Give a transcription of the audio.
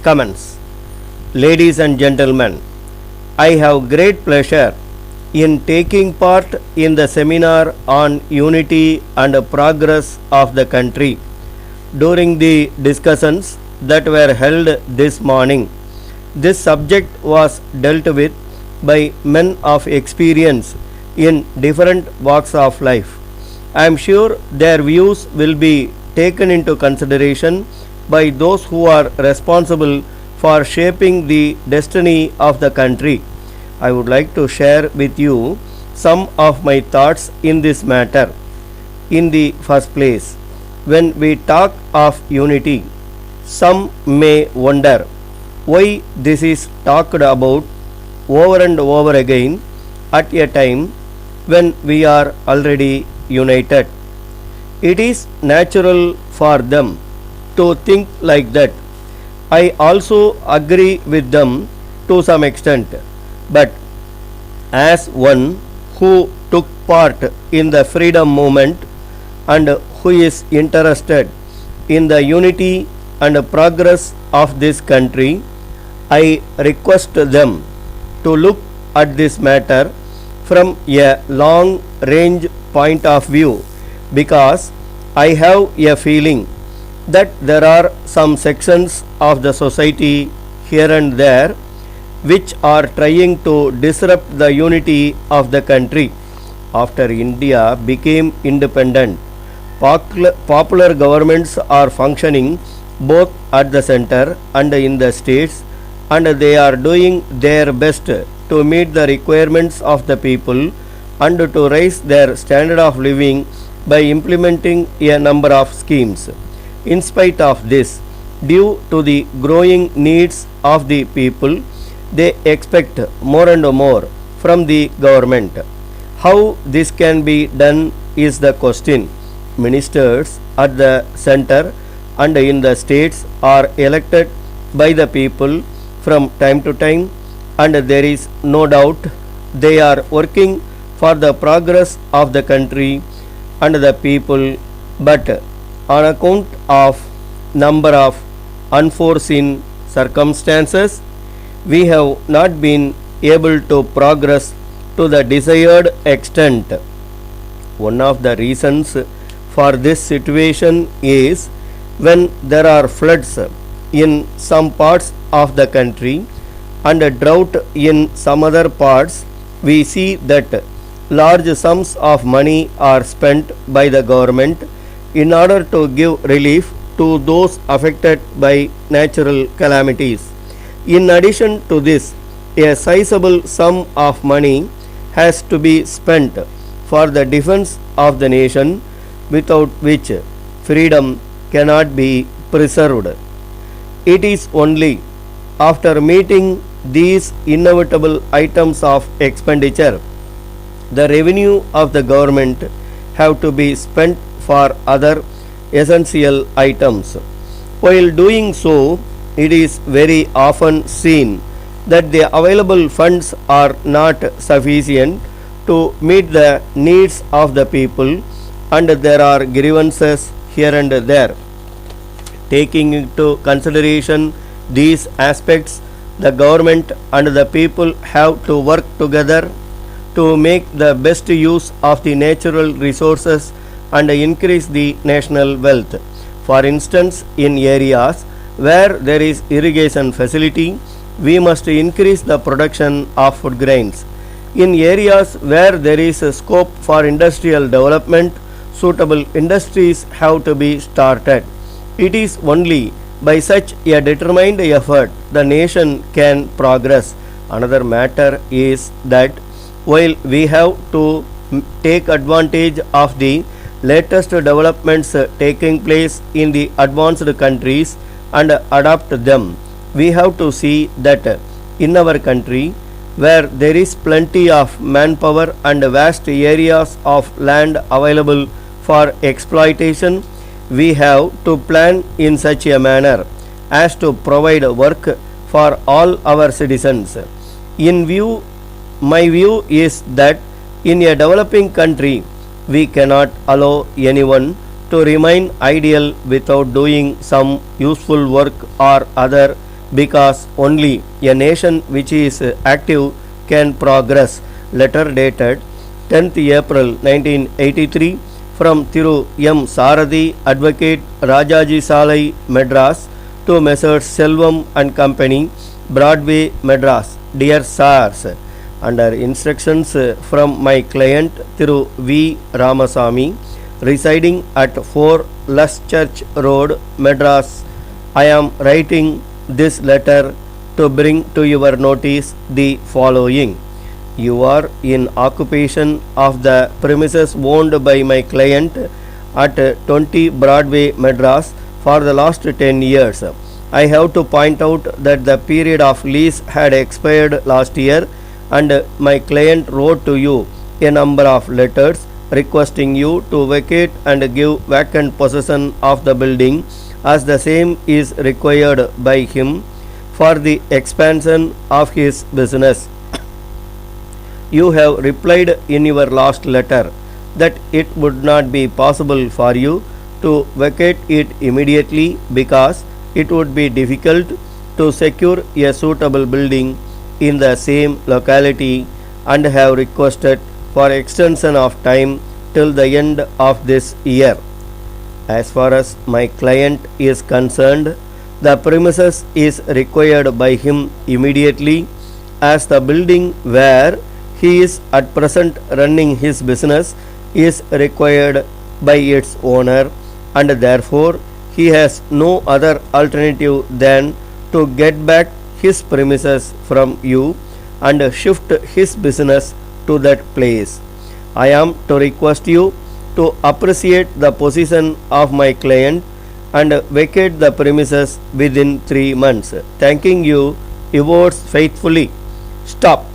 comments. Ladies and gentlemen, I have great pleasure in taking part in the seminar on unity and progress of the country. During the discussions that were held this morning, this subject was dealt with by men of experience in different walks of life. I am sure their views will be taken into consideration by those who are responsible for shaping the destiny of the country. I would like to share with you some of my thoughts in this matter. In the first place, when we talk of unity, some may wonder why this is talked about over and over again at a time when we are already united. It is natural for them to think like that. I also agree with them to some extent, but as one who took part in the freedom movement and who is interested in the unity and progress of this country, I request them to look at this matter from a long range point of view, because I have a feeling that there are some sections of the society here and there which are trying to disrupt the unity of the country. After India became independent, popular governments are functioning both at the center and in the states, and they are doing their best to meet the requirements of the people and to raise their standard of living by implementing a number of schemes. In spite of this, due to the growing needs of the people, they expect more and more from the government. How this can be done is the question. Ministers at the center and in the states are elected by the people from time to time, and there is no doubt they are working for the progress of the country and the people, but on account of number of unforeseen circumstances, we have not been able to progress to the desired extent. One of the reasons for this situation is when there are floods in some parts of the country and a drought in some other parts, we see that large sums of money are spent by the government in order to give relief to those affected by natural calamities. In addition to this, a sizable sum of money has to be spent for the defense of the nation, without which freedom cannot be preserved. It is only after meeting these inevitable items of expenditure, the revenue of the government have to be spent for other essential items. While doing so, it is very often seen that the available funds are not sufficient to meet the needs of the people, and there are grievances here and there. Taking into consideration these aspects, the government and the people have to work together to make the best use of the natural resources and increase the national wealth. For instance, in areas where there is irrigation facility, we must increase the production of food grains. In areas where there is a scope for industrial development, suitable industries have to be started. It is only by such a determined effort the nation can progress. Another matter is that while we have to take advantage of the latest developments taking place in the advanced countries and adopt them, we have to see that in our country, where there is plenty of manpower and vast areas of land available for exploitation, we have to plan in such a manner as to provide work for all our citizens. My view is that in a developing country, we cannot allow anyone to remain idle without doing some useful work or other because only a nation which is active can progress. Letter dated 10th April 1983 from Thiru M. Sarathi, Advocate, Rajaji Salai, Madras, to Messrs. Selvam and Company, Broadway, Madras. Dear Sirs, under instructions from my client Thiru V. Ramasamy, residing at 4 Lush Church Road, Madras, I am writing this letter to bring to your notice the following. You are in occupation of the premises owned by my client at 20 Broadway, Madras for the last 10 years. I have to point out that the period of lease had expired last year, and my client wrote to you a number of letters requesting you to vacate and give vacant possession of the building, as the same is required by him for the expansion of his business. You have replied in your last letter that it would not be possible for you to vacate it immediately because it would be difficult to secure a suitable building in the same locality, and have requested for extension of time till the end of this year. As far as my client is concerned, the premises is required by him immediately, as the building where he is at present running his business is required by its owner, and therefore he has no other alternative than to get back his premises from you and shift his business to that place. I am to request you to appreciate the position of my client and vacate the premises within 3 months. Thanking you, yours faithfully. Stop.